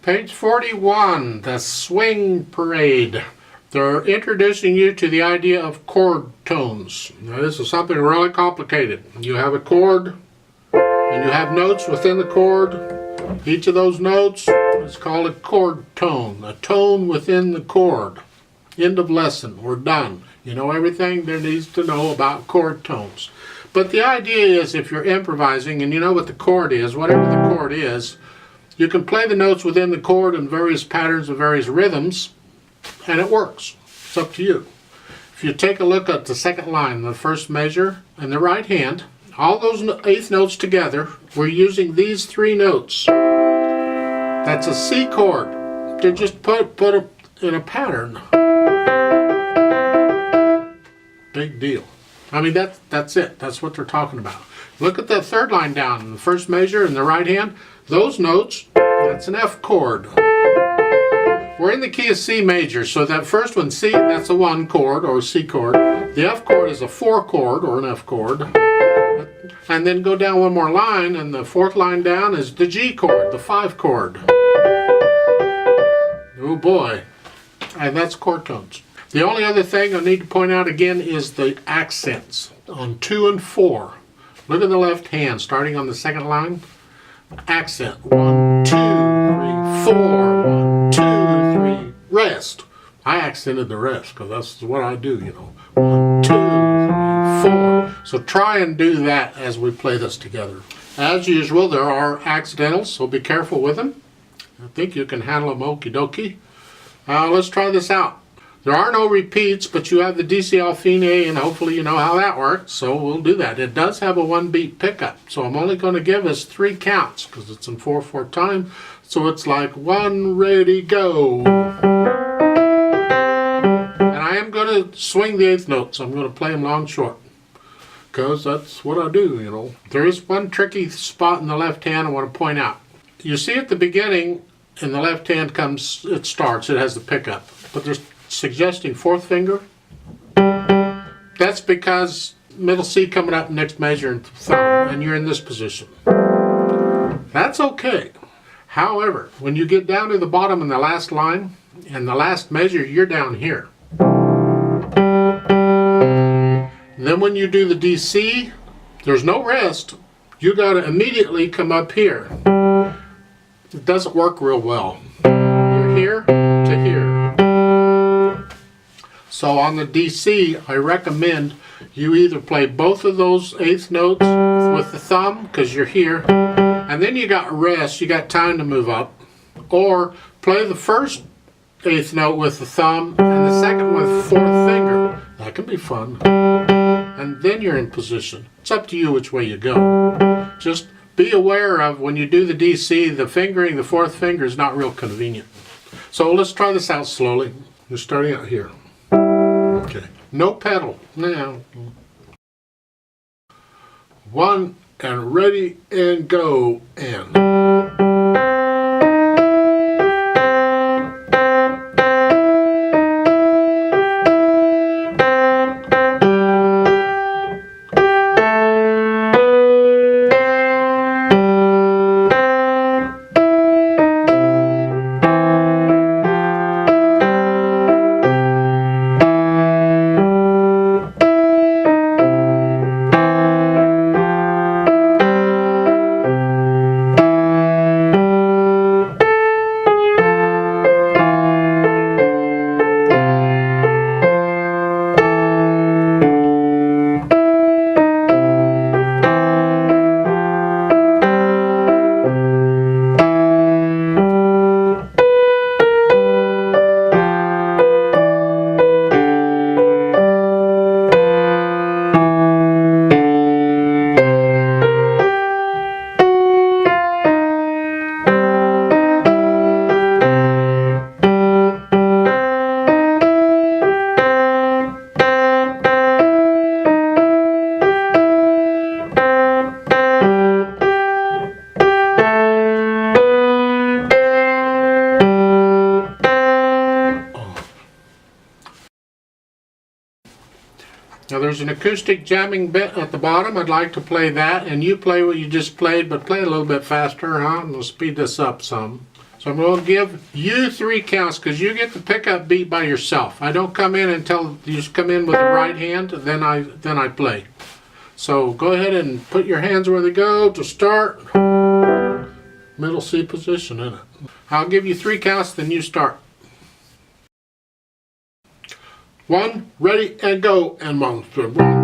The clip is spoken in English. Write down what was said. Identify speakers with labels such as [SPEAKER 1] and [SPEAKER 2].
[SPEAKER 1] Page 41, the Swing Parade. They're introducing you to the idea of chord tones. Now this is something really complicated. You have a chord, and you have notes within the chord. Each of those notes is called a chord tone, a tone within the chord. End of lesson, we're done. You know everything there needs to know about chord tones. But the idea is if you're improvising and you know what the chord is, whatever the chord is, you can play the notes within the chord in various patterns and various rhythms, and it works. It's up to you. If you take a look at the second line, the first measure, in the right hand, all those eighth notes together, we're using these three notes. That's a C chord. They just put it in a pattern. Big deal. I mean, that's it. That's what they're talking about. Look at that third line down in the first measure in the right hand. Those notes, that's an F chord. We're in the key of C major, so that first one, C, that's a 1 chord or C chord. The F chord is a 4 chord or an F chord. And then go down one more line, and the fourth line down is the G chord, the 5 chord. Oh boy. And that's chord tones. The only other thing I need to point out again is the accents on 2 and 4. Look at the left hand, starting on the second line. Accent 1, 2, 3, 4, 1, 2, 3, rest. I accented the rest because that's what I do, you know. 1, 2, 3, 4. So try and do that as we play this together. As usual, there are accidentals, so be careful with them. I think you can handle them okie dokie. Let's try this out. There are no repeats, but you have the D, C, F, E, and A, and hopefully you know how that works, so we'll do that. It does have a 1-beat pickup, so I'm only going to give us 3 counts, because it's in 4/4 time, so it's like 1, ready, go. And I am going to swing the eighth notes. I'm going to play them long, short, because that's what I do, you know. There is one tricky spot in the left hand I want to point out. You see at the beginning, in the left hand it starts, it has the pickup, but there's suggesting 4th finger. That's because middle C coming up next measure and thumb, and you're in this position. That's okay. However, when you get down to the bottom in the last line and the last measure, you're down here. And then when you do the DC, there's no rest. You got to immediately come up here. It doesn't work real well. You're here to here. So on the DC, I recommend you either play both of those eighth notes with the thumb, because you're here, and then you got rest, you got time to move up, or play the first eighth note with the thumb and the second with the 4th finger. That can be fun. And then you're in position. It's up to you which way you go. Just be aware of when you do the DC, the fingering, the 4th finger is not real convenient. So let's try this out slowly. We're starting out here. Okay. No pedal. Now. 1 and ready and go and. Now there's an acoustic jamming bit at the bottom. I'd like to play that, and you play what you just played, but play a little bit faster, huh? And we'll speed this up some. So I'm going to give you 3 counts because you get the pickup beat by yourself. I don't come in until you just come in with the right hand, then I play. So go ahead and put your hands where they go to start. Middle C position in it. I'll give you 3 counts, then you start. 1, ready, and go. And 1, 2, 1.